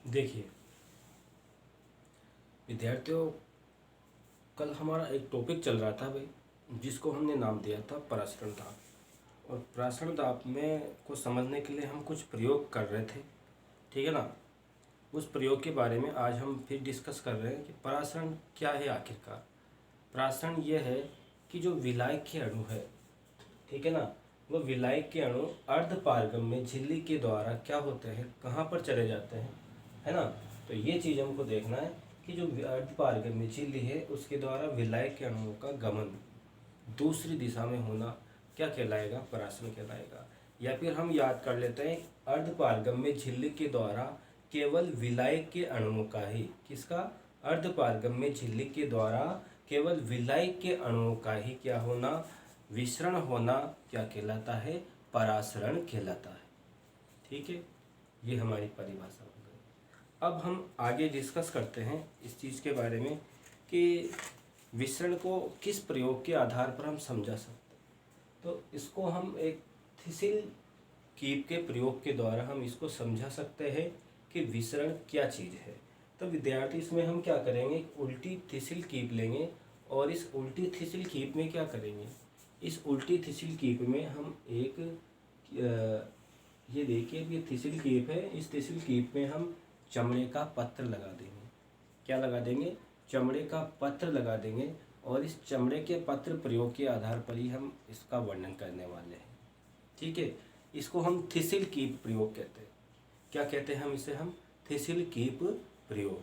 देखिए विद्यार्थियों, कल हमारा एक टॉपिक चल रहा था भाई, जिसको हमने नाम दिया था पराशरण दाब। और पराशरण दाब में को समझने के लिए हम कुछ प्रयोग कर रहे थे, ठीक है ना। उस प्रयोग के बारे में आज हम फिर डिस्कस कर रहे हैं कि पराशरण क्या है आखिरकार। पराशरण यह है कि जो विलायक के अणु है, ठीक है ना, वो विलायक के अणु अर्धपारगम्य झिल्ली के द्वारा क्या होते हैं, कहाँ पर चले जाते हैं, है ना। तो ये चीज़ हमको देखना है कि जो अर्धपारगम्य झिल्ली है उसके द्वारा विलायक के अणुओं का गमन दूसरी दिशा में होना क्या कहलाएगा, पराशरण कहलाएगा। या फिर हम याद कर लेते हैं, अर्धपारगम्य झिल्ली के द्वारा केवल विलायक के अणुओं का ही, किसका, अर्धपारगम्य झिल्ली के द्वारा केवल विलायक के अणुओं का ही क्या होना, विसरण होना क्या कहलाता है, परासरण कहलाता है। ठीक है, ये हमारी परिभाषा हो गई। अब हम आगे डिस्कस करते हैं इस चीज़ के बारे में कि विसरण को किस प्रयोग के आधार पर हम समझा सकते हैं। तो इसको हम एक थिसिल कीप के प्रयोग के द्वारा हम इसको समझा सकते हैं कि विसरण क्या चीज़ है। तो विद्यार्थी, इसमें हम क्या करेंगे, उल्टी थिसिल कीप लेंगे और इस उल्टी थिसिल कीप में क्या करेंगे, इस उल्टी थिसिल कीप में हम एक ये देखिए, ये थिसिल कीप है, इस थिसिल कीप में हम चमड़े का पत्र लगा देंगे। क्या लगा देंगे, चमड़े का पत्र लगा देंगे। और इस चमड़े के पत्र प्रयोग के आधार पर ही हम इसका वर्णन करने वाले हैं। ठीक है, इसको हम थिसिल कीप प्रयोग कहते हैं। क्या कहते हैं हम इसे, हम थिसिल कीप प्रयोग,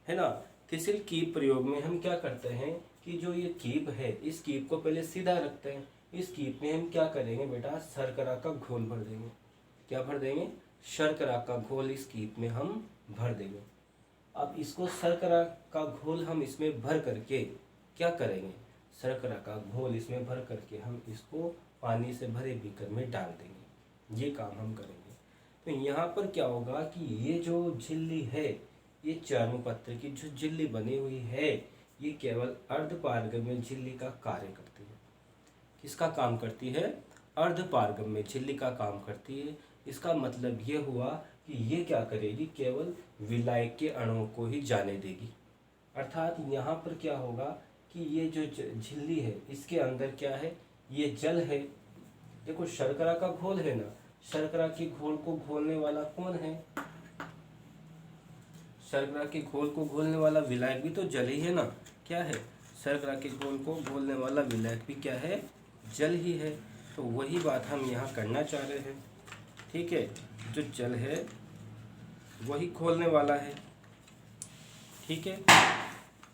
है ना। थिसिल कीप प्रयोग में हम क्या करते हैं कि जो ये कीप है, इस कीप को पहले सीधा रखते हैं। इस कीप में हम क्या करेंगे बेटा, शर्करा का घोल भर देंगे। क्या भर देंगे, शर्करा का घोल इस कीप में हम भर देंगे। अब इसको शर्करा का घोल हम इसमें भर करके क्या करेंगे, शर्करा का घोल इसमें भर करके हम इसको पानी से भरे बीकर में डाल देंगे। ये काम हम करेंगे। तो यहाँ पर क्या होगा कि ये जो झिल्ली है, ये चर्मपत्र की जो झिल्ली बनी हुई है, ये केवल अर्धपारगम्य झिल्ली का कार्य करती है। किसका काम करती है, अर्धपारगम्य झिल्ली का काम करती है। इसका मतलब ये हुआ कि ये क्या करेगी, केवल विलायक के अणुओं को ही जाने देगी। अर्थात यहाँ पर क्या होगा कि ये जो झिल्ली है, इसके अंदर क्या है, ये जल है। देखो शर्करा का घोल है ना, शर्करा के घोल को घोलने वाला कौन है, शर्करा के घोल को घोलने वाला विलायक भी तो जल ही है ना। क्या है, शर्करा के घोल को घोलने वाला विलायक भी क्या है, जल ही है। तो वही बात हम यहाँ करना चाह रहे हैं। ठीक है, जो जल है वही घोलने वाला है। ठीक है,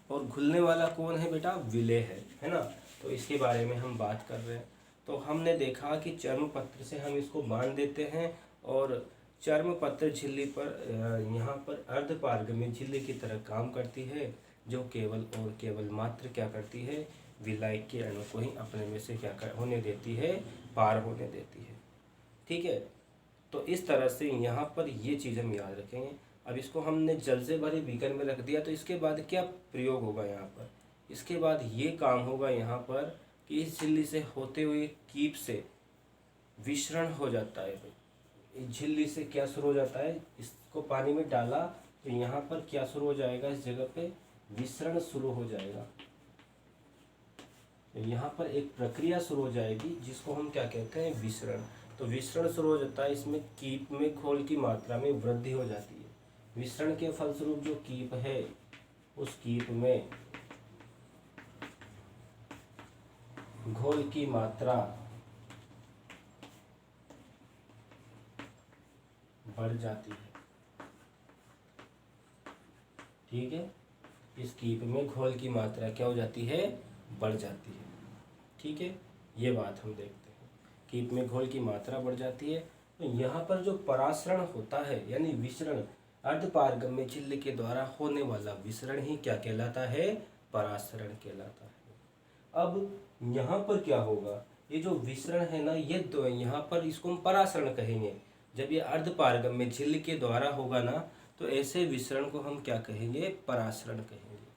और घुलने वाला कौन है बेटा, विलेय है ना। तो इसके बारे में हम बात कर रहे हैं। तो हमने देखा कि चर्मपत्र से हम इसको बांध देते हैं और चर्मपत्र झिल्ली पर यहाँ पर अर्धपारगम्य झिल्ली की तरह काम करती है, जो केवल और केवल मात्र क्या करती है, विलायक के अणु को ही अपने में से क्या होने देती है, पार होने देती है। ठीक है, तो इस तरह से यहाँ पर ये चीज़ हम याद रखेंगे। अब इसको हमने जल से भरे बीकर में रख दिया, तो इसके बाद क्या प्रयोग होगा यहाँ पर, इसके बाद ये काम होगा यहाँ पर कि इस झिल्ली से होते हुए कीप से विसरण हो जाता है। भाई इस झिल्ली से क्या शुरू हो जाता है, इसको पानी में डाला तो यहाँ पर क्या शुरू हो जाएगा, इस जगह पे विसरण शुरू हो जाएगा। तो यहाँ पर एक प्रक्रिया शुरू हो जाएगी जिसको हम क्या कहते हैं, विसरण। तो विसरण शुरू हो जाता है, इसमें कीप में घोल की मात्रा में वृद्धि हो जाती है। विसरण के फलस्वरूप जो कीप है, उस कीप में घोल की मात्रा बढ़ जाती है। ठीक है, इस कीप में घोल की मात्रा क्या हो जाती है, बढ़ जाती है। ठीक है, ये बात हम देखते हैं, कीप में घोल की मात्रा बढ़ जाती है। तो यहाँ पर जो परासरण होता है, यानी विसरण, अर्धपारगम्य झिल्ली के द्वारा होने वाला विसरण ही क्या कहलाता है, परासरण कहलाता है। अब यहाँ पर क्या होगा, ये जो विसरण है ना, ये तो यहाँ पर इसको हम परासरण कहेंगे। जब ये अर्धपारगम्य झिल्ली के द्वारा होगा ना, तो ऐसे विसरण को हम क्या कहेंगे, परासरण कहेंगे।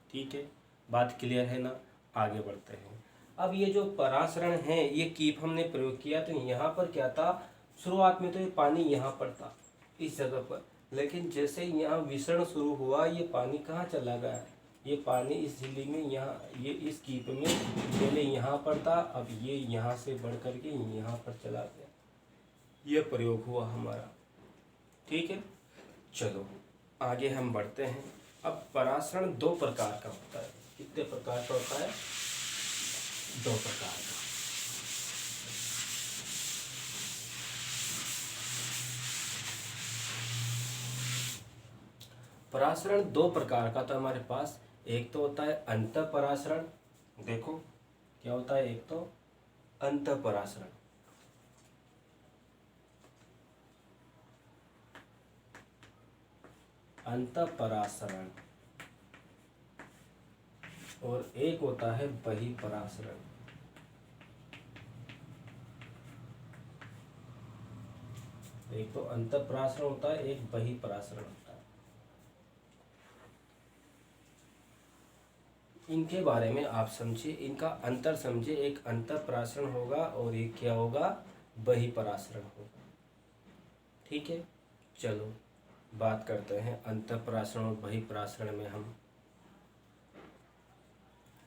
ठीक है, बात क्लियर है ना, आगे बढ़ते हैं। अब ये जो परासरण है, ये कीप हमने प्रयोग किया, तो यहाँ पर क्या था, शुरुआत में तो ये पानी यहाँ पर था, इस जगह पर। लेकिन जैसे ही यहाँ विसरण शुरू हुआ, ये पानी कहाँ चला गया? ये पानी इस झिल्ली में, यहाँ ये इस कीप में पहले यहाँ पर था, अब ये यहाँ से बढ़ करके यहाँ पर चला गया। ये प्रयोग हुआ हमारा। ठीक है, चलो आगे हम बढ़ते हैं। अब परासरण दो प्रकार का होता है। कितने प्रकार का होता है? दो प्रकार का। परासरण दो प्रकार का तो हमारे पास, एक तो होता है अंतःपरासरण। देखो क्या होता है, एक तो अंतःपरासरण, अंतःपरासरण, और एक होता है बहिःपरासरण। एक तो अंतःपरासरण होता है, एक बहिःपरासरण होता है। इनके बारे में आप समझिए, इनका अंतर समझिए। एक अंतःपरासरण होगा और एक क्या होगा? बहिःपरासरण होगा। ठीक है, चलो बात करते हैं अंतःपरासरण और बहिःपरासरण में हम।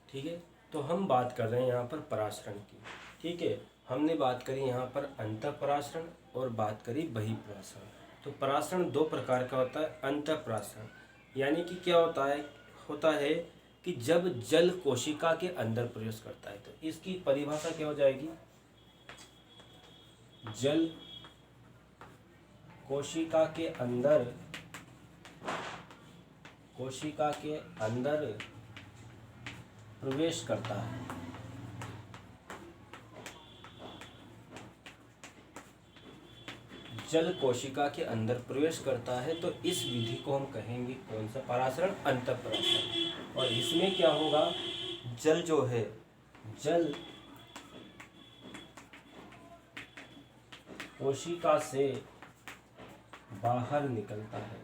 ठीक है, तो हम बात कर रहे हैं यहाँ पर परासरण की। ठीक है, हमने बात करी यहाँ पर अंतःपरासरण और बात करी बहिःपरासरण। तो परासरण दो प्रकार का होता है। अंतःपरासरण यानी कि क्या होता है कि जब जल कोशिका के अंदर प्रवेश करता है, तो इसकी परिभाषा क्या हो जाएगी? जल कोशिका के अंदर प्रवेश करता है। जल कोशिका के अंदर प्रवेश करता है, तो इस विधि को हम कहेंगे कौन सा? परासरण, अंतःपरासरण। और इसमें क्या होगा? जल जो है, जल कोशिका से बाहर निकलता है।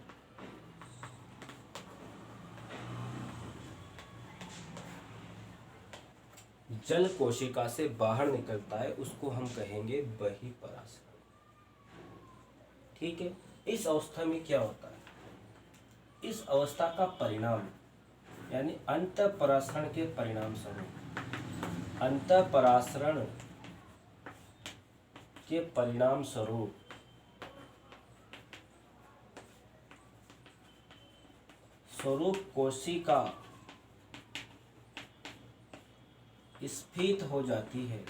जल कोशिका से बाहर निकलता है, उसको हम कहेंगे बहिःपरासरण। ठीक है, इस अवस्था में क्या होता है? इस अवस्था का परिणाम यानी अंतःपरासरण के परिणाम स्वरूप, अंतःपरासरण के परिणाम स्वरूप कोशिका स्फीत हो जाती है।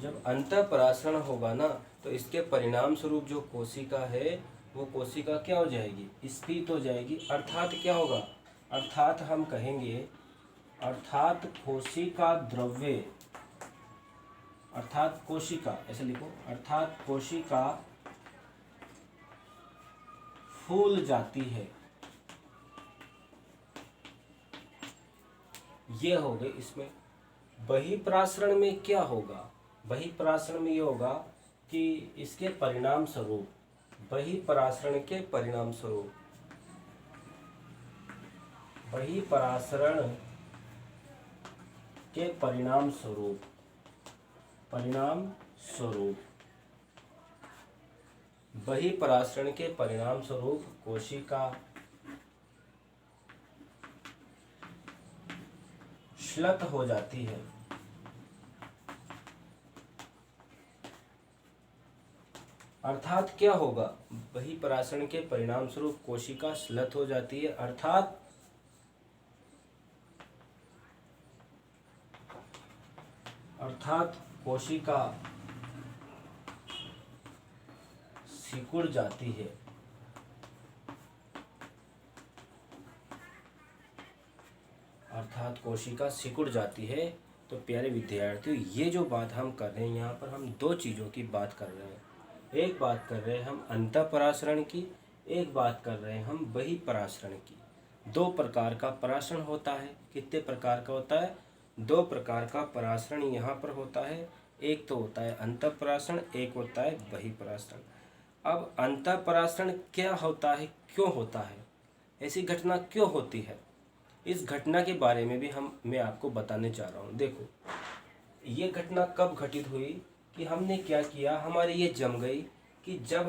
जब अंतःपरासरण होगा ना, तो इसके परिणाम स्वरूप जो कोशिका है, वो कोशिका क्या हो जाएगी? स्फीत हो जाएगी। अर्थात क्या होगा? अर्थात हम कहेंगे, अर्थात कोशिका द्रव्य, अर्थात कोशिका, ऐसे लिखो, अर्थात कोशिका फूल जाती है। ये हो गए इसमें। बहिःपरासरण में क्या होगा? बहिःपरासरण में ये होगा कि इसके परिणाम स्वरूप, बहिःपरासरण के परिणाम स्वरूप, बहिःपरासरण के परिणाम स्वरूप बहिःपरासरण के परिणाम स्वरूप कोशिका श्लथ हो जाती है। अर्थात क्या होगा? बहिःपरासरण के परिणाम स्वरूप कोशिका श्लथ हो जाती है, अर्थात कोशिका सिकुड़ जाती है। अर्थात कोशिका सिकुड़ जाती है। तो प्यारे विद्यार्थियों, ये जो बात हम कर रहे हैं, यहाँ पर हम दो चीज़ों की बात कर रहे हैं। एक बात कर रहे हैं हम अंतःपरासरण की, एक बात कर रहे हैं हम बहिःपरासरण की। दो प्रकार का परासरण होता है। कितने प्रकार का होता है? दो प्रकार का परासरण यहाँ पर होता है। एक तो होता है अंतःपरासरण, एक होता है बहिःपरासरण। अब अंतःपरासरण क्या होता है, क्यों होता है, ऐसी घटना क्यों होती है, इस घटना के बारे में भी मैं आपको बताने जा रहा हूँ। देखो, ये घटना कब घटित हुई कि हमने क्या किया, हमारी ये जम गई कि जब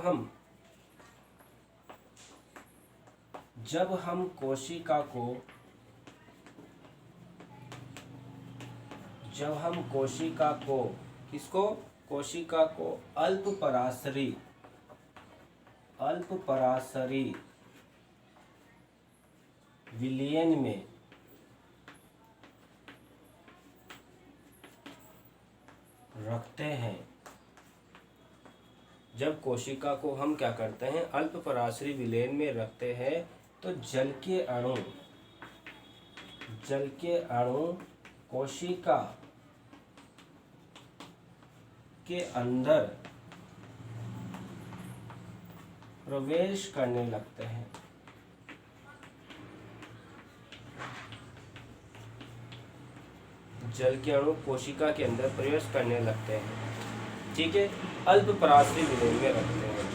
हम कोशिका को किसको, कोशिका को अल्प परासरी विलयन में रखते हैं, जब कोशिका को हम क्या करते हैं, अल्प परासरी विलयन में रखते हैं, तो जल के अणु कोशिका के अंदर प्रवेश करने लगते हैं। जल के अणु कोशिका के अंदर प्रवेश करने लगते हैं, ठीक है, अल्प परासरी विलयन में रखते हैं।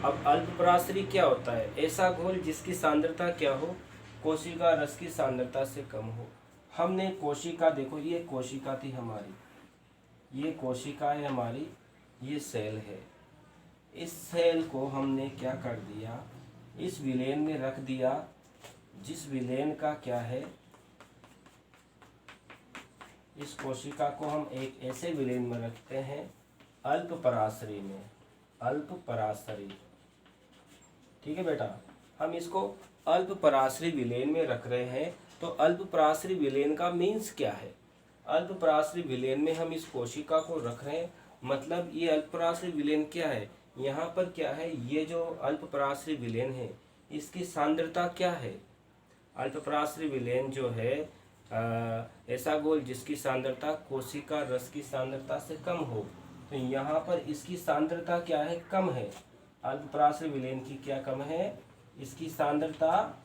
अब अल्प परासरी क्या होता है, ऐसा घोल जिसकी सांद्रता क्या हो, कोशिका रस की सांद्रता से कम हो। हमने कोशिका, देखो ये कोशिका थी हमारी, ये कोशिका है हमारी, ये सेल है, इस सेल को हमने क्या कर दिया, इस विलयन में रख दिया, जिस विलयन का क्या है, इस कोशिका को हम एक ऐसे विलयन में रखते हैं अल्प परासरी में, अल्प परासरी, ठीक है बेटा, हम इसको अल्प परासरी विलयन में रख रहे हैं। तो अल्प परासरी विलयन का मीन्स क्या है, अल्प परासरी विलयन में हम इस कोशिका को रख रहे हैं, मतलब ये अल्प परासरी विलयन क्या है, यहाँ पर क्या है, ये जो अल्प परासरी विलयन है इसकी सांद्रता क्या है, अल्प परासरी विलयन जो है ऐसा घोल जिसकी सांद्रता कोशिका रस की सांद्रता से कम हो, तो यहाँ पर इसकी सांद्रता क्या है, कम है, अल्प परासरी विलयन की क्या कम है, इसकी सांद्रता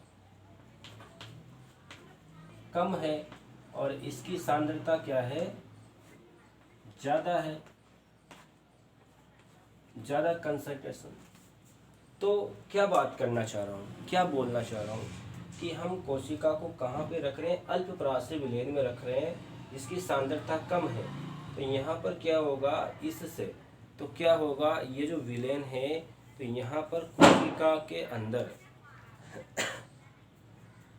कम है, और इसकी सांद्रता क्या है, ज़्यादा है, ज़्यादा कंसंट्रेशन। तो क्या बात करना चाह रहा हूँ, क्या बोलना चाह रहा हूँ कि हम कोशिका को कहाँ पे रख रहे हैं, अल्प परासरी विलयन में रख रहे हैं, इसकी सांद्रता कम है, तो यहाँ पर क्या होगा, इससे तो क्या होगा, ये जो विलयन है, तो यहाँ पर कोशिका के अंदर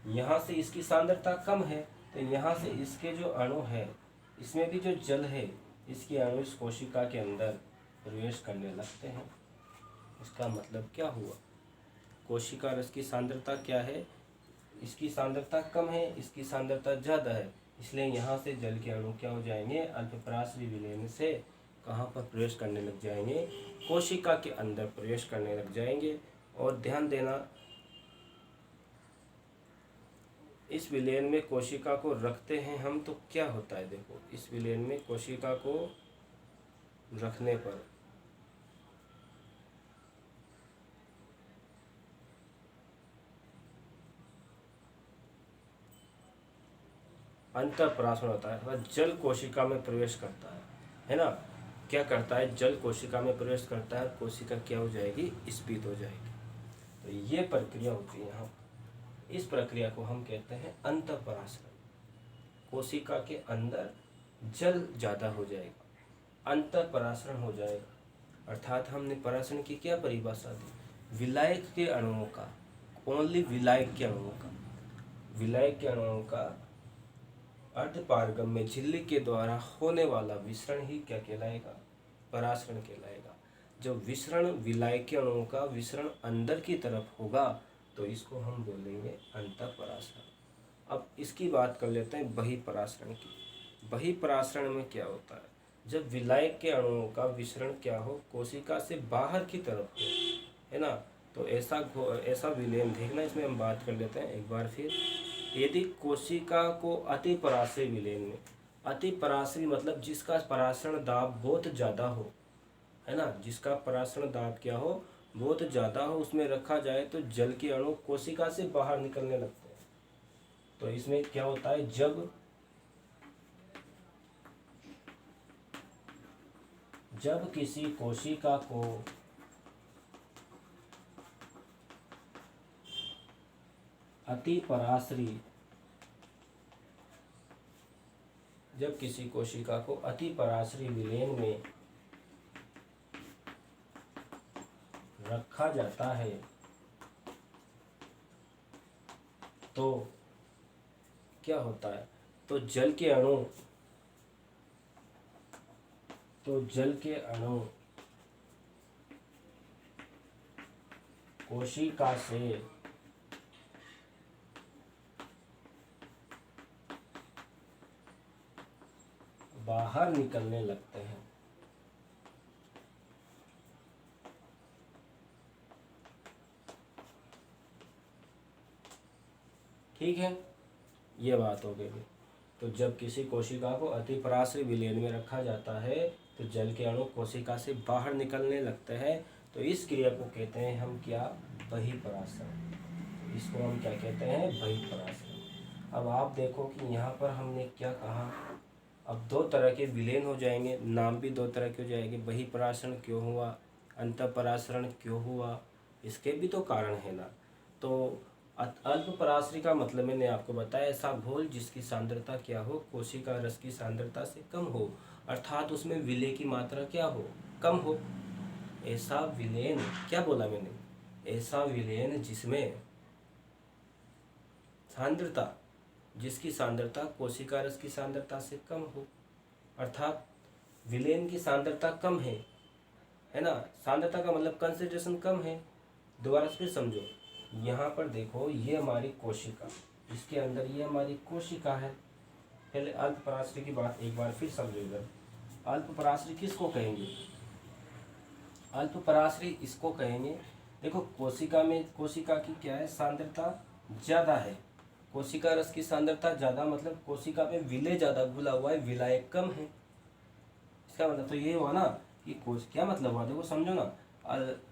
यहाँ से इसकी सांद्रता कम है, तो यहाँ से इसके जो अणु है, इसमें भी जो जल है, इसके अणु इस कोशिका के अंदर प्रवेश करने लगते हैं। इसका मतलब क्या हुआ, कोशिका रस की सांद्रता क्या है, इसकी सांद्रता कम है, इसकी सांद्रता ज़्यादा है, इसलिए यहाँ से जल के अणु क्या हो जाएंगे, अल्प परासरी विलयन से कहाँ पर प्रवेश करने लग जाएंगे, कोशिका के अंदर प्रवेश करने लग जाएंगे। और ध्यान देना, इस विलयन में कोशिका को रखते हैं हम, तो क्या होता है, देखो इस विलयन में कोशिका को रखने पर अंतःपरासरण होता है, अर्थात जल कोशिका में प्रवेश करता है ना, क्या करता है, जल कोशिका में प्रवेश करता है, कोशिका क्या हो जाएगी, स्फीत हो जाएगी। तो ये प्रक्रिया होती है यहाँ, इस प्रक्रिया को हम कहते हैं अंतःपरासरण। कोशिका के अंदर जल ज़्यादा हो जाएगा, अंतःपरासरण हो जाएगा, अर्थात हमने परासरण की क्या परिभाषा दी, विलायक के अणुओं का, ओनली विलायक के अणुओं का, विलायक के अणुओं का अर्धपारगम्य झिल्ली के द्वारा होने वाला विसरण ही क्या कहलाएगा, परासरण कहलाएगा। जब विसरण, विलायक के अणुओं का विसरण अंदर की तरफ होगा, तो इसको हम बोलेंगे अंतःपरासरण। अब इसकी बात कर लेते हैं बहिःपरासरण की। बहिःपरासरण में क्या होता है, जब विलायक के अणुओं का विसरण क्या हो, कोशिका से बाहर की तरफ हो, है ना, तो ऐसा विलयन, देखना इसमें हम बात कर लेते हैं एक बार फिर। यदि कोशिका को अति परासरी विलयन में, अति परासरी मतलब जिसका परासरण दाब बहुत ज़्यादा हो, है ना, जिसका परासरण दाब क्या हो, बहुत ज़्यादा हो, उसमें रखा जाए, तो जल के अणु कोशिका से बाहर निकलने लगते हैं। तो इसमें क्या होता है, जब किसी कोशिका को अति परासरी जब किसी कोशिका को अति पराश्रयी विलयन में रखा जाता है तो क्या होता है, तो जल के अणु कोशिका से बाहर निकलने लगते हैं। ठीक है, ये बात हो गई। तो जब किसी कोशिका को अति पराश्रयी विलयन में रखा जाता है तो जल के अणु कोशिका से बाहर निकलने लगते हैं। तो इस क्रिया को कहते हैं हम क्या, बहिःपरासरण। इसको हम क्या कहते हैं, बहिःपरासरण। अब आप देखो कि यहाँ पर हमने क्या कहा, अब दो तरह के विलयन हो जाएंगे, नाम भी दो तरह के हो जाएंगे। बहिःपरासरण क्यों हुआ, अंतःपरासरण क्यों हुआ, इसके भी तो कारण है ना। तो अल्प पराश्रयी का मतलब मैंने आपको बताया, ऐसा घोल जिसकी सांद्रता क्या हो, कोशिका रस की सांद्रता से कम हो, अर्थात उसमें विलय की मात्रा क्या हो, कम हो। ऐसा विलयन, क्या बोला मैंने, ऐसा विलयन जिसमें सांद्रता, जिसकी सांद्रता कोशिका रस की सांद्रता से कम हो, अर्थात विलयन की सांद्रता कम है ना। सांद्रता का मतलब कंसंट्रेशन कम है। दोबारा से फिर समझो, यहाँ पर देखो, ये हमारी कोशिका, इसके अंदर ये हमारी कोशिका है। पहले अल्प पराश्रयी की बात एक बार फिर समझो इधर। अल्प पराश्रयी किसको कहेंगे, अल्प पराश्रयी इसको कहेंगे, देखो कोशिका में, कोशिका की क्या है, सांद्रता ज़्यादा है। कोशिका रस की सांद्रता ज़्यादा मतलब कोशिका में विलय ज़्यादा घुला हुआ है, विलायक कम है। इसका मतलब तो ये हुआ ना कि क्या मतलब हुआ, देखो समझो ना।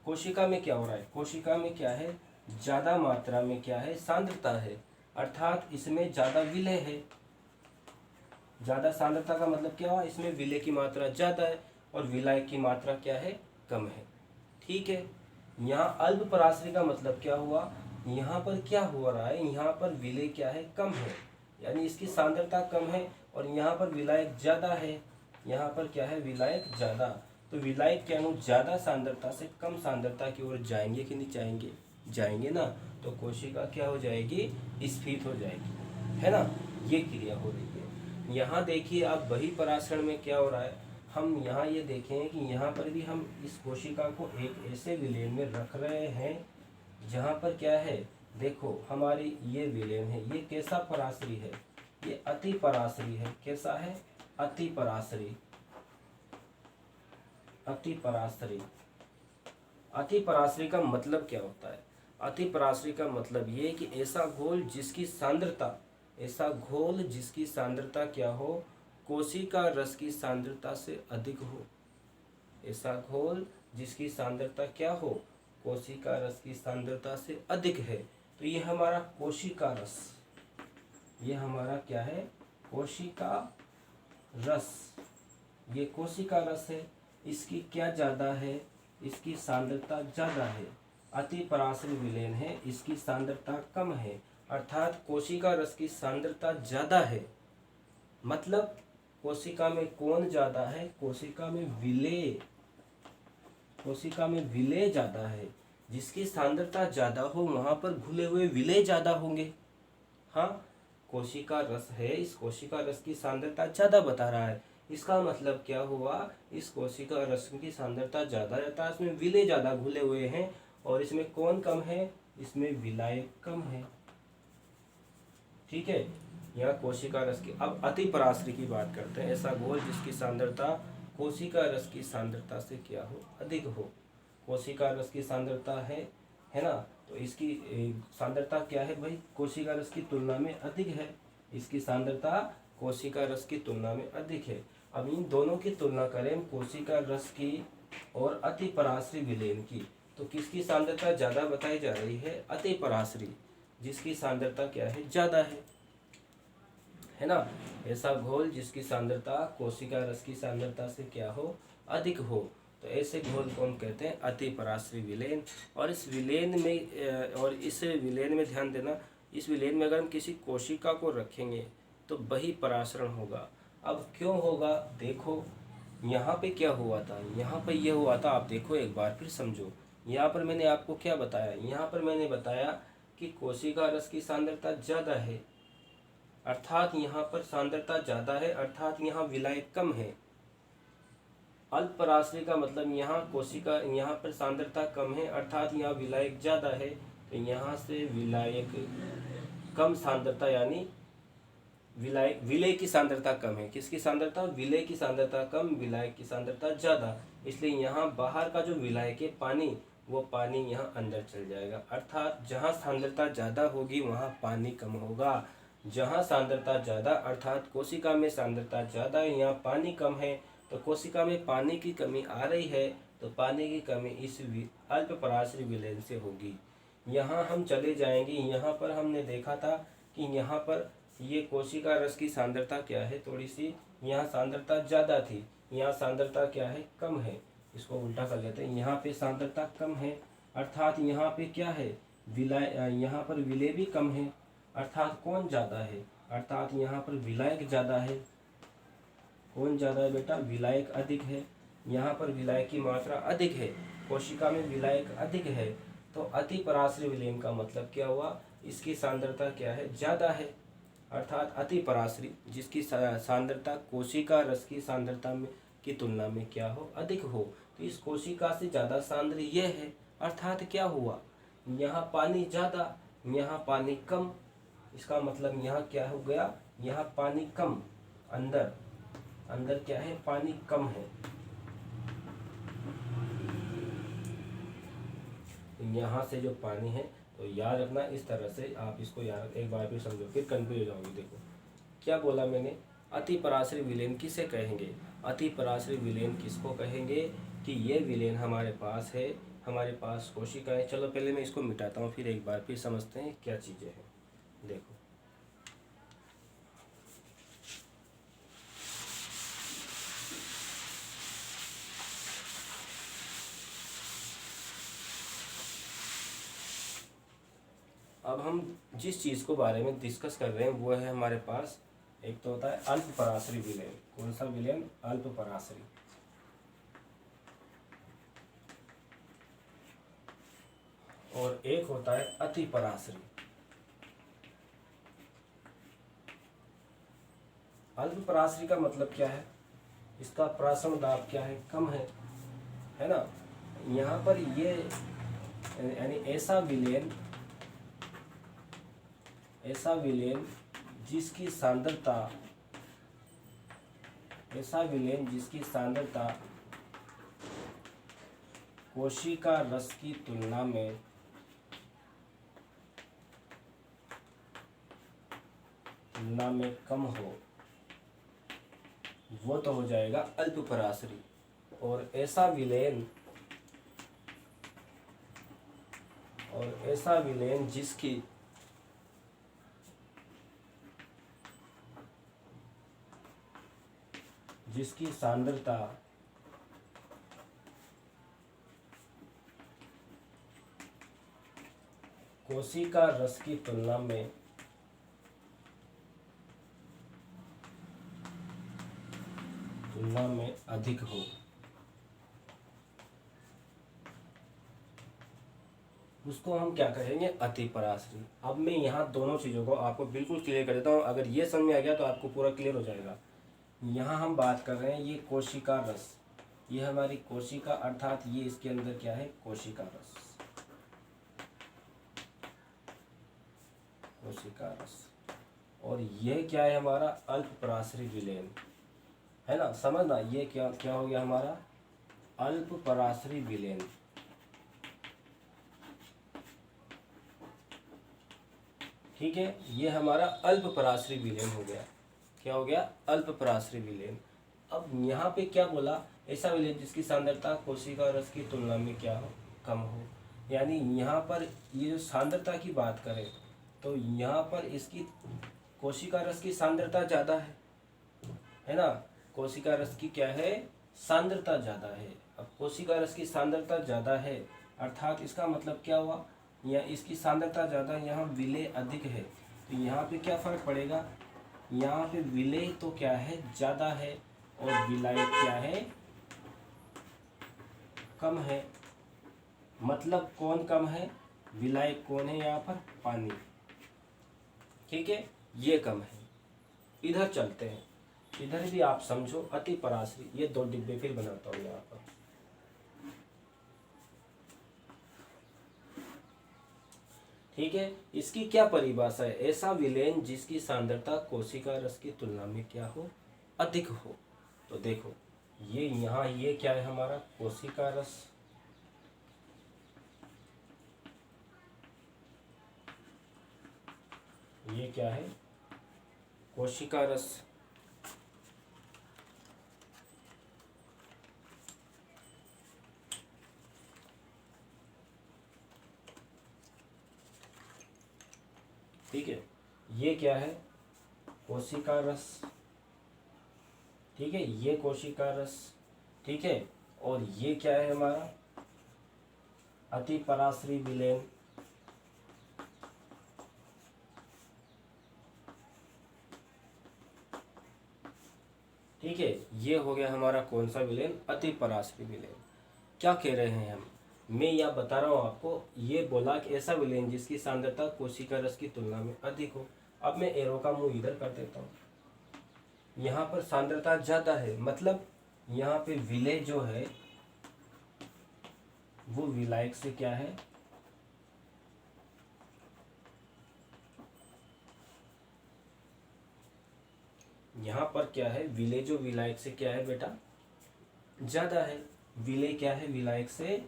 कोशिका में क्या हो रहा है, कोशिका में क्या है, ज़्यादा मात्रा में क्या है, सांद्रता है, अर्थात इसमें ज़्यादा विलय है। ज़्यादा सांद्रता का मतलब क्या हुआ, इसमें विलय की मात्रा ज़्यादा है और विलायक की मात्रा क्या है, कम है। ठीक है, यहाँ अल्प पराश्रयी का मतलब क्या हुआ, यहाँ पर क्या हो रहा है, यहाँ पर विलय क्या है, कम है, यानी इसकी सांद्रता कम है और यहाँ पर विलायक ज़्यादा है। यहाँ पर क्या है, विलायक ज़्यादा। तो विलायक के अणु ज़्यादा सांद्रता से कम सांद्रता की ओर जाएंगे कि नहीं जाएंगे, जाएंगे ना। तो कोशिका क्या हो जाएगी, स्फीत हो जाएगी, है ना। ये क्रिया हो रही है। यहाँ देखिए आप, बहिःपरासरण में क्या हो रहा है, हम यहाँ ये देखें कि यहाँ पर भी हम इस कोशिका को एक ऐसे विलयन में रख रहे हैं जहाँ पर क्या है, देखो हमारी ये विलयन है, ये कैसा पराश्रयी है, ये अति पराश्रयी है। कैसा है, अति पराश्रयी। अति पराश्रयी, अति पराश्रयी का मतलब क्या होता है, अति पराश्रयी का मतलब ये कि ऐसा घोल जिसकी सांद्रता, ऐसा घोल जिसकी सांद्रता क्या हो, कोशिका रस की सांद्रता से अधिक हो। ऐसा घोल जिसकी सांद्रता क्या हो, कोशिका रस की सांद्रता से अधिक है। तो ये हमारा कोशिका रस, ये हमारा क्या है, कोशिका रस, ये कोशिका रस है। इसकी क्या ज़्यादा है, इसकी सांद्रता ज़्यादा है। अति पराश्रयी विलयन है, इसकी सांद्रता कम है, अर्थात कोशिका रस की सांद्रता ज़्यादा है। मतलब कोशिका में कौन ज़्यादा है, कोशिका में विलय, कोशिका में विलय ज़्यादा है। जिसकी सांद्रता ज़्यादा हो वहाँ पर घुले हुए विलय ज़्यादा होंगे। हाँ, कोशिका रस है, इस कोशिका रस की सांद्रता ज़्यादा बता रहा है। इसका मतलब क्या हुआ, इस कोशिका रस की सांद्रता ज़्यादा रहता है, इसमें विलय ज़्यादा घुले हुए हैं और इसमें कौन कम है, इसमें विलायक कम है। ठीक है, यह कोशिका रस की। अब अति पराश्रयी की बात करते हैं, ऐसा घोल जिसकी सांद्रता कोशिका रस की सांद्रता से क्या हो, अधिक हो। कोशिका रस की सांद्रता है ना, तो इसकी सांद्रता क्या है भाई, कोशिका रस की तुलना में अधिक है। इसकी सांद्रता कोशिका रस की तुलना में अधिक है। अब इन दोनों की तुलना करें, कोशिका रस की और अति पराश्रयी विलयन की, तो किसकी सांद्रता ज़्यादा बताई जा रही है, अति पराश्रयी, जिसकी सांद्रता क्या है, ज़्यादा है ना। ऐसा घोल जिसकी सांद्रता कोशिका रस की सांद्रता से क्या हो, अधिक हो, तो ऐसे घोल को हम कहते हैं अति पराश्रयी विलयन। और इस विलयन में ध्यान देना, इस विलयन में अगर हम किसी कोशिका को रखेंगे तो बहिःपरासरण होगा। अब क्यों होगा, देखो यहाँ पे क्या हुआ था, यहाँ पे ये हुआ था, आप देखो एक बार फिर समझो। यहाँ पर मैंने आपको क्या बताया, यहाँ पर मैंने बताया कि कोशिका रस की सांद्रता ज़्यादा है, अर्थात यहाँ पर सांद्रता ज़्यादा है, अर्थात यहाँ विलायक कम है। अल्प पराश्रय का मतलब यहाँ कोशिका, यहाँ पर सांद्रता कम है, अर्थात यहाँ विलायक ज़्यादा है। तो यहाँ से विलायक कम सांद्रता, यानी विलय की सांद्रता कम है। किसकी सांद्रता, विलय की सांद्रता कम, विलायक की सांद्रता ज़्यादा। इसलिए यहाँ बाहर का जो विलायक है पानी, वो पानी यहाँ अंदर चल जाएगा। अर्थात जहाँ सांद्रता ज़्यादा होगी वहाँ पानी कम होगा। जहाँ सांद्रता ज़्यादा, अर्थात कोशिका में सांद्रता ज़्यादा है, यहाँ पानी कम है, तो कोशिका में पानी की कमी आ रही है, तो पानी की कमी इस अल्प पराश्रय विलयन से होगी। यहाँ हम चले जाएंगे, यहाँ पर हमने देखा था कि यहाँ पर ये कोशिका रस की सांद्रता क्या है, थोड़ी सी यहाँ सांद्रता ज़्यादा थी, यहाँ सांद्रता क्या है, कम है। इसको उल्टा कर लेते हैं, यहाँ पे सांद्रता कम है, अर्थात यहाँ पे क्या है, यहाँ पर विलय भी कम है, अर्थात कौन ज़्यादा है, अर्थात यहाँ पर विलायक ज़्यादा है। कौन ज़्यादा है बेटा, विलायक अधिक है। यहाँ पर विलायक की मात्रा अधिक है, कोशिका में विलायक अधिक है, तो अति पराश्रय विलयन का मतलब क्या हुआ, इसकी सांद्रता क्या है, ज़्यादा है। अर्थात अति पराश्रय जिसकी सांद्रता कोशिका रस की सांद्रता में की तुलना में क्या हो, अधिक हो, तो इस कोशिका से ज़्यादा सांद्र ये है। अर्थात क्या हुआ, यहाँ पानी ज़्यादा, यहाँ पानी कम। इसका मतलब यहाँ क्या हो गया, यहाँ पानी कम, अंदर अंदर क्या है, पानी कम है। यहाँ से जो पानी है, तो याद रखना इस तरह से, आप इसको याद एक बार फिर समझो, फिर कन्फ्यूज हो जाओगे। देखो क्या बोला मैंने, अति पराश्रय विलयन किसे कहेंगे, अति पराश्रय विलयन किसको कहेंगे, कि ये विलयन हमारे पास है, हमारे पास कोशिका है। चलो पहले मैं इसको मिटाता हूँ, फिर एक बार फिर समझते हैं क्या चीज़ें हैं। देखो अब हम जिस चीज़ को बारे में डिस्कस कर रहे हैं वो है हमारे पास, एक तो होता है अल्प पराश्रय विलयन। कौन सा विलयन, अल्प पराश्रय। और एक होता है अति पराश्रय। अल्प पराश्रय का मतलब क्या है, इसका प्राशन दाब क्या है, कम है ना। यहाँ पर ये यानी ऐसा विलयन जिसकी सांद्रता, ऐसा विलयन जिसकी सांद्रता कोशिका रस की तुलना में कम हो, वो तो हो जाएगा अल्प पराश्रय। और ऐसा विलयन जिसकी सांद्रता कोशिका रस की तुलना में अधिक हो, उसको हम क्या कहेंगे, अति पराश्रय। अब मैं यहाँ दोनों चीज़ों को आपको बिल्कुल क्लियर कर देता हूँ, अगर ये समझ में आ गया तो आपको पूरा क्लियर हो जाएगा। यहाँ हम बात कर रहे हैं ये कोशिका रस, ये हमारी कोशिका, अर्थात ये इसके अंदर क्या है, कोशिका रस, कोशिका रस। और ये क्या है, हमारा अल्प पराश्रय विलयन, है ना। समझना, ये क्या हो गया हमारा, अल्प पराश्रय विलयन। ठीक है, ये हमारा अल्प पराश्रय विलयन हो गया। क्या हो गया, अल्प पराश्रय विलयन। अब यहाँ पे क्या बोला, ऐसा विलयन जिसकी सांद्रता कोशिका रस की तुलना में क्या हो, कम हो। यानी यहाँ पर ये जो सांद्रता की बात करें, तो यहाँ पर इसकी कोशिका रस की सांद्रता ज़्यादा है ना। कोशिका रस की क्या है, सांद्रता ज़्यादा है। अब कोशिका रस की सांद्रता ज़्यादा है, अर्थात इसका मतलब क्या हुआ, या इसकी सांद्रता ज़्यादा, यहाँ विलय अधिक है, तो यहाँ पे क्या फ़र्क पड़ेगा, यहाँ पे विलेय तो क्या है, ज़्यादा है, और विलायक क्या है, कम है। मतलब कौन कम है, विलायक कौन है यहाँ पर, पानी। ठीक है, ये कम है। इधर चलते हैं, इधर भी आप समझो अति पराश्री। ये 2 डिब्बे फिर बनाता हूँ यहाँ पर। ठीक है, इसकी क्या परिभाषा है, ऐसा विलेन जिसकी सांद्रता कोशिका रस की तुलना में क्या हो, अधिक हो। तो देखो ये यहाँ ये क्या है हमारा, कोशिका रस। ये क्या है, कोशिका रस। ठीक है, ये क्या है, कोशिका रस। ठीक है, ये कोशिका रस। ठीक है, और ये क्या है हमारा, अति पराश्री विलेन। ठीक है, ये हो गया हमारा कौन सा विलेन, अति पराश्री विलेन। क्या कह रहे हैं हम, मैं यह बता रहा हूँ आपको, ये बोला कि ऐसा विलेन जिसकी सांद्रता कोशिका रस की तुलना में अधिक हो। अब मैं एरो का मुंह इधर कर देता हूँ, यहाँ पर सांद्रता ज़्यादा है, मतलब यहाँ पे विलेय जो है वो विलायक से क्या है, यहाँ पर क्या है, विलेय जो विलायक से क्या है बेटा, ज़्यादा है। विलेय क्या है, विलायक से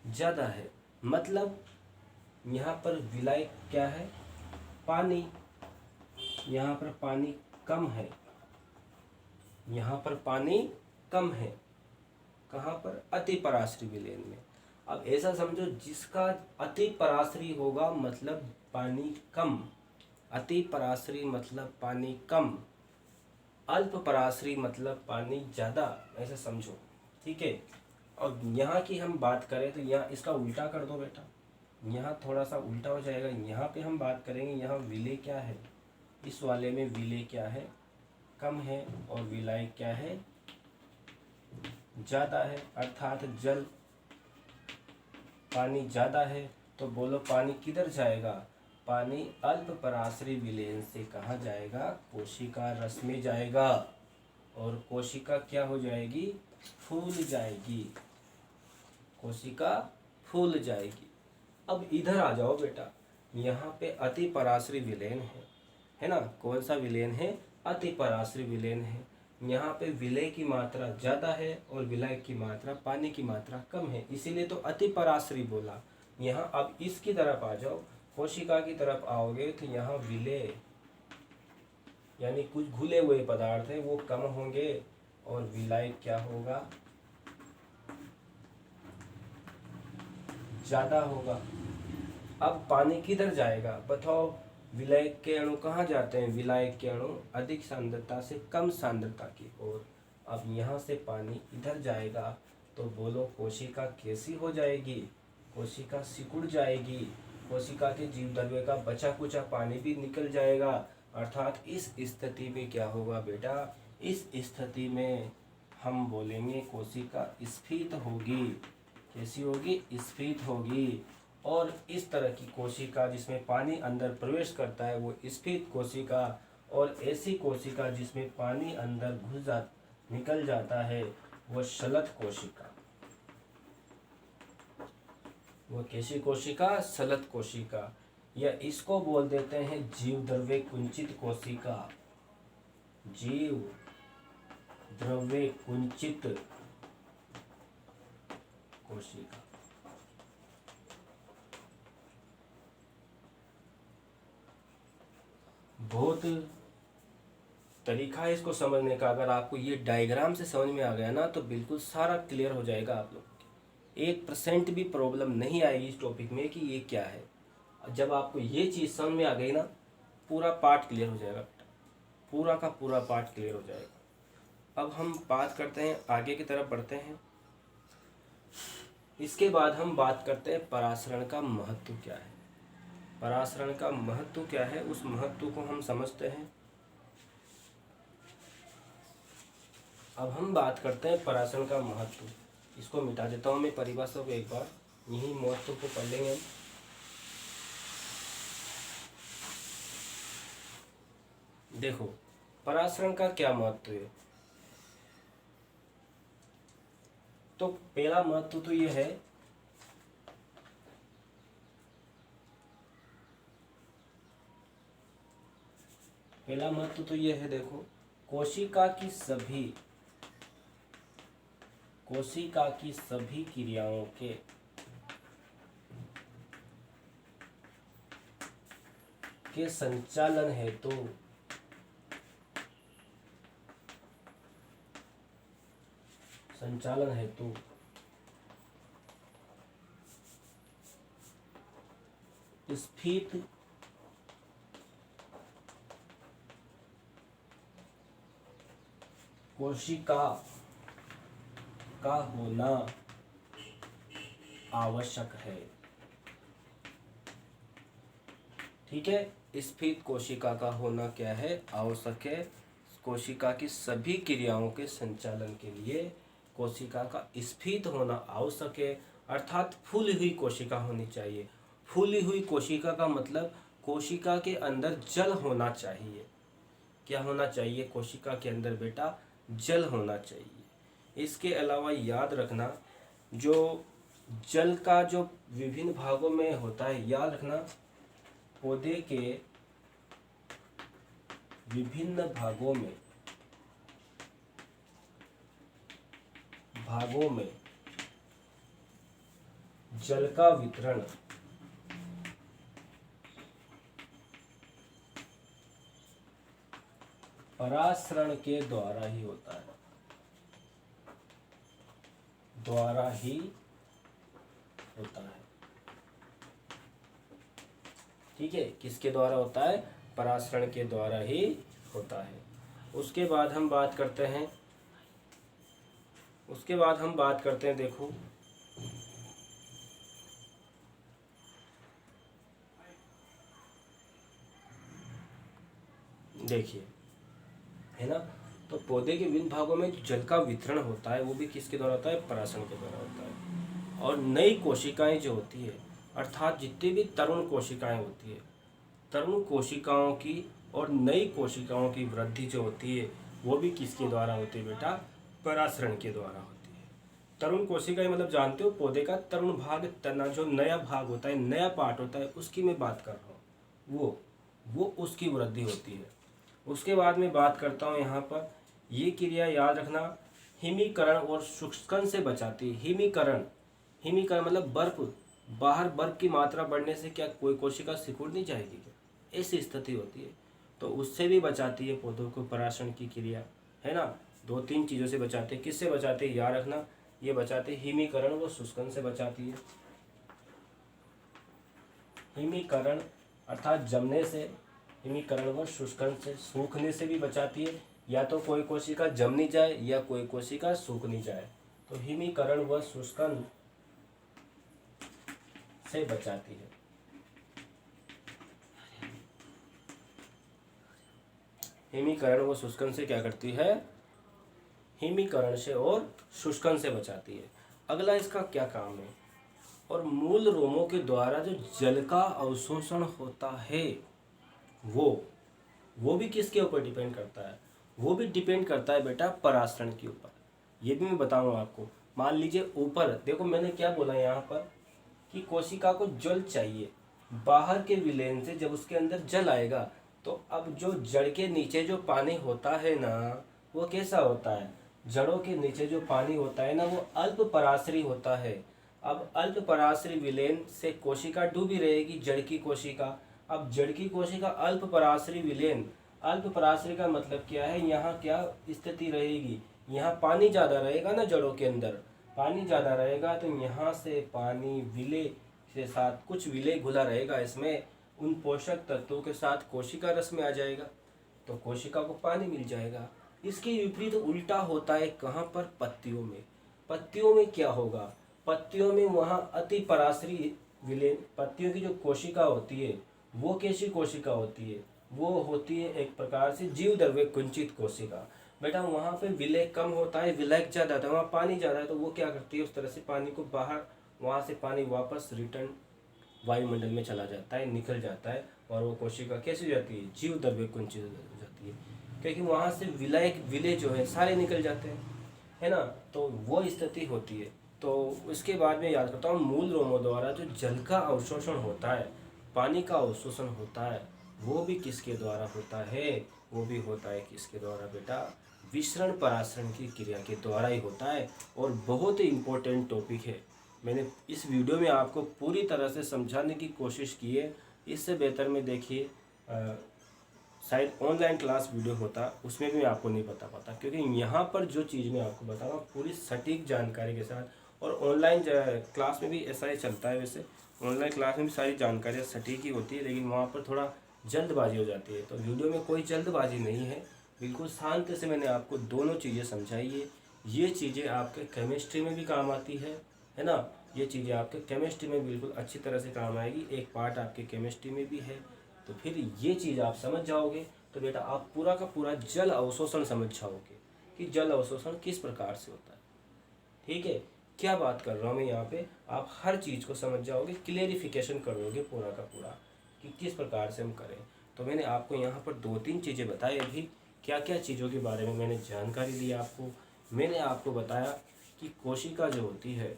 ज़्यादा है। मतलब यहाँ पर विलायक क्या है, पानी। यहाँ पर पानी कम है, यहाँ पर पानी कम है। कहाँ पर, अति पराश्री विलेन में। अब ऐसा समझो, जिसका अति पराश्री होगा मतलब पानी कम, अति पराश्री मतलब पानी कम, अल्प पराश्री मतलब पानी ज़्यादा, ऐसा समझो। ठीक है, और यहाँ की हम बात करें तो यहाँ इसका उल्टा कर दो बेटा, यहाँ थोड़ा सा उल्टा हो जाएगा। यहाँ पे हम बात करेंगे, यहाँ विलेय क्या है, इस वाले में विलेय क्या है, कम है, और विलायक क्या है, ज़्यादा है। अर्थात जल, पानी ज़्यादा है, तो बोलो पानी किधर जाएगा, पानी अल्प पराश्री विलेन से कहाँ जाएगा, कोशिका रस में जाएगा, और कोशिका क्या हो जाएगी, फूल जाएगी, कोशिका फूल जाएगी। अब इधर आ जाओ बेटा, यहाँ पे अति पराश्री विलेन है ना, कौन सा विलेन है, अति पराश्री विलेन है। यहाँ पे विलेय की मात्रा ज़्यादा है और विलायक की मात्रा, पानी की मात्रा कम है, इसीलिए तो अति पराश्री बोला। यहाँ अब इसकी तरफ आ जाओ, कोशिका की तरफ आओगे तो यहाँ विलेय यानी कुछ घुले हुए पदार्थ है वो कम होंगे, और विलायक क्या होगा, ज़्यादा होगा। अब पानी किधर जाएगा बताओ, विलायक के अणु कहाँ जाते हैं, विलायक के अणु अधिक सांद्रता से कम सांद्रता की ओर। अब यहाँ से पानी इधर जाएगा, तो बोलो कोशिका कैसी हो जाएगी, कोशिका सिकुड़ जाएगी, कोशिका के जीव द्रव्य का बचा कुचा पानी भी निकल जाएगा। अर्थात इस स्थिति में क्या होगा बेटा, इस स्थिति में हम बोलेंगे कोशिका स्फीत होगी। कैसी होगी, स्फीत होगी। और इस तरह की कोशिका जिसमें पानी अंदर प्रवेश करता है वो स्फीत कोशिका, और ऐसी कोशिका जिसमें पानी अंदर घुस जा निकल जाता है वो शलथ कोशिका। वो कैसी कोशिका, शलथ कोशिका, या इसको बोल देते हैं जीव द्रव्य कुंचित कोशिका, जीव द्रव्य कुंचित कोशिका। बहुत तरीका है इसको समझने का। अगर आपको ये डायग्राम से समझ में आ गया ना तो बिल्कुल सारा क्लियर हो जाएगा आप लोग। 1% भी प्रॉब्लम नहीं आएगी इस टॉपिक में कि ये क्या है। जब आपको ये चीज़ समझ में आ गई ना, पूरा पार्ट क्लियर हो जाएगा, पूरा का पूरा पार्ट क्लियर हो जाएगा। अब हम बात करते हैं, आगे की तरफ बढ़ते हैं। इसके बाद हम बात करते हैं परासरण का महत्व क्या है। परासरण का महत्व क्या है, उस महत्व को हम समझते हैं। अब हम बात करते हैं पराशरण का महत्व। इसको मिटा देता हूँ मैं परिभाषा को एक बार, यही महत्व को पढ़ लेंगे हम। देखो पराशरण का क्या महत्व है, तो पहला महत्व तो यह है देखो कोशिका की सभी क्रियाओं के संचालन हेतु स्फीत कोशिका का होना आवश्यक है। ठीक है, स्फीत कोशिका का होना क्या है, आवश्यक है। कोशिका की सभी क्रियाओं के संचालन के लिए कोशिका का स्फीत होना आवश्यक है, अर्थात फूली हुई कोशिका होनी चाहिए। फूली हुई कोशिका का मतलब कोशिका के अंदर जल होना चाहिए। क्या होना चाहिए, कोशिका के अंदर बेटा जल होना चाहिए। इसके अलावा याद रखना, जो जल का जो विभिन्न भागों में होता है, याद रखना पौधे के विभिन्न भागों में जल का वितरण परासरण के द्वारा ही होता है। ठीक है, किसके द्वारा होता है, परासरण के द्वारा ही होता है। उसके बाद हम बात करते हैं देखो देखिए, है ना, तो पौधे के विभिन्न भागों में जो जल का वितरण होता है वो भी किसके द्वारा होता है, परासरण के द्वारा होता है। और नई कोशिकाएं जो होती है, अर्थात जितनी भी तरुण कोशिकाएं होती है, तरुण कोशिकाओं की और नई कोशिकाओं की वृद्धि जो होती है वो भी किसके द्वारा होती है बेटा, परासरण के द्वारा होती है। तरुण कोशिकाएं मतलब जानते हो, पौधे का तरुण भाग, तना जो नया भाग होता है, नया पार्ट होता है, उसकी मैं बात कर रहा हूँ, वो उसकी वृद्धि होती है। उसके बाद में बात करता हूँ यहाँ पर, ये क्रिया याद रखना हिमीकरण और शुष्कन से बचाती है। हिमीकरण मतलब बर्फ, बाहर बर्फ की मात्रा बढ़ने से क्या कोई कोशिका सिकुड़ नहीं जाएगी क्या, ऐसी स्थिति होती है, तो उससे भी बचाती है पौधों को परासरण की क्रिया, है ना। 2-3 चीज़ों से बचाते हैं। किससे बचाते हैं, याद रखना, ये बचाते हैं हिमीकरण व शुष्कन से बचाती है। हिमीकरण अर्थात जमने से, हिमीकरण व शुष्कन से, सूखने से भी बचाती है। या तो कोई कोशिका जम नहीं जाए या कोई कोशिका सूख नहीं जाए, तो हिमीकरण व शुष्कन से बचाती है। हिमीकरण व शुष्कन से क्या करती है, हिमीकरण से और शुष्कन से बचाती है। अगला इसका क्या काम है, और मूल रोमों के द्वारा जो जल का अवशोषण होता है वो भी किसके ऊपर डिपेंड करता है, वो भी डिपेंड करता है बेटा परासरण के ऊपर। ये भी मैं बताऊंगा आपको। मान लीजिए ऊपर देखो, मैंने क्या बोला यहाँ पर कि कोशिका को जल चाहिए, बाहर के विलयन से जब उसके अंदर जल आएगा तो अब जो जड़ के नीचे जो पानी होता है ना, वो कैसा होता है, जड़ों के नीचे जो पानी होता है ना, वो अल्प पराश्री होता है। अब अल्प पराश्री विलयन से कोशिका डूबी रहेगी, जड़ की कोशिका। अब जड़ की कोशिका अल्प पराश्री विलयन, अल्प पराश्री का मतलब क्या है, यहाँ क्या स्थिति रहेगी, यहाँ पानी ज़्यादा रहेगा ना, जड़ों के अंदर पानी ज़्यादा रहेगा, तो यहाँ से पानी विलय के साथ कुछ विलय घुला रहेगा इसमें, उन पोषक तत्वों के साथ कोशिका रस में आ जाएगा, तो कोशिका को पानी मिल जाएगा। इसके विपरीत उल्टा होता है कहाँ पर, पत्तियों में। पत्तियों में क्या होगा, पत्तियों में वहाँ अति पराश्री विलयन, पत्तियों की जो कोशिका होती है वो कैसी कोशिका होती है, वो होती है एक प्रकार से जीव द्रव्य कुंचित कोशिका। बेटा वहाँ पे विलय कम होता है, विलय ज़्यादा होता है, वहाँ पानी ज़्यादा है, तो वो क्या करती है उस तरह से पानी को बाहर, वहाँ से पानी वापस रिटर्न वायुमंडल में चला जाता है, निकल जाता है, और वो कोशिका कैसी हो जाती है, जीव द्रव्य कुंचित हो जाती है, क्योंकि वहाँ से विलय जो है सारे निकल जाते हैं, है ना। तो वो स्थिति होती है। तो उसके बाद में याद करता हूँ, मूल रोमों द्वारा जो जल का अवशोषण होता है, पानी का अवशोषण होता है, वो भी किसके द्वारा होता है, वो भी होता है किसके द्वारा बेटा, विसरण परासरण की क्रिया के द्वारा ही होता है। और बहुत ही इम्पोर्टेंट टॉपिक है, मैंने इस वीडियो में आपको पूरी तरह से समझाने की कोशिश की है। इससे बेहतर में देखिए शायद ऑनलाइन क्लास वीडियो होता, उसमें भी मैं आपको नहीं बता पाता, क्योंकि यहाँ पर जो चीज़ मैं आपको बता रहा हूँ पूरी सटीक जानकारी के साथ। और ऑनलाइन क्लास में भी ऐसा ही चलता है, वैसे ऑनलाइन क्लास में भी सारी जानकारियाँ सटीक ही होती है, लेकिन वहाँ पर थोड़ा जल्दबाजी हो जाती है। तो वीडियो में कोई जल्दबाजी नहीं है, बिल्कुल शांति से मैंने आपको दोनों चीज़ें समझाई है। ये चीज़ें आपके केमिस्ट्री में भी काम आती है ना। ये चीज़ें आपके केमिस्ट्री में बिल्कुल अच्छी तरह से काम आएगी, एक पार्ट आपके केमिस्ट्री में भी है। तो फिर ये चीज़ आप समझ जाओगे तो बेटा आप पूरा का पूरा जल अवशोषण समझ जाओगे कि जल अवशोषण किस प्रकार से होता है। ठीक है, क्या बात कर रहा हूँ मैं यहाँ पे, आप हर चीज़ को समझ जाओगे, क्लियरिफिकेशन करोगे पूरा का पूरा कि किस प्रकार से हम करें। तो मैंने आपको यहाँ पर 2-3 चीज़ें बताई अभी, क्या क्या चीज़ों के बारे में मैंने जानकारी दी आपको। मैंने आपको बताया कि कोशिका जो होती है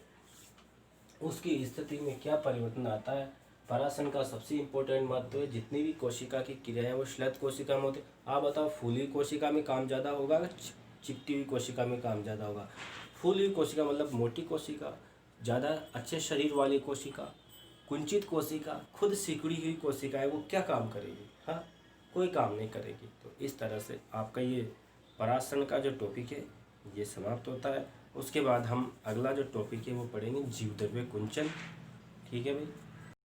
उसकी स्थिति में क्या परिवर्तन आता है। परासन का सबसे इम्पोर्टेंट महत्व है, जितनी भी कोशिका की क्रिया है वो श्लेत कोशिका में होती है। आप बताओ फूली कोशिका में काम ज़्यादा होगा या चिपटी हुई कोशिका में काम ज़्यादा होगा। फूली हुई कोशिका मतलब मोटी कोशिका, ज़्यादा अच्छे शरीर वाली कोशिका, कुंचित कोशिका, खुद सिकुड़ी हुई कोशिका है, वो क्या काम करेगी, हाँ कोई काम नहीं करेगी। तो इस तरह से आपका ये परासन का जो टॉपिक है ये समाप्त होता है। उसके बाद हम अगला जो टॉपिक है वो पढ़ेंगे जीव द्रव्य कुंचन। ठीक है भाई।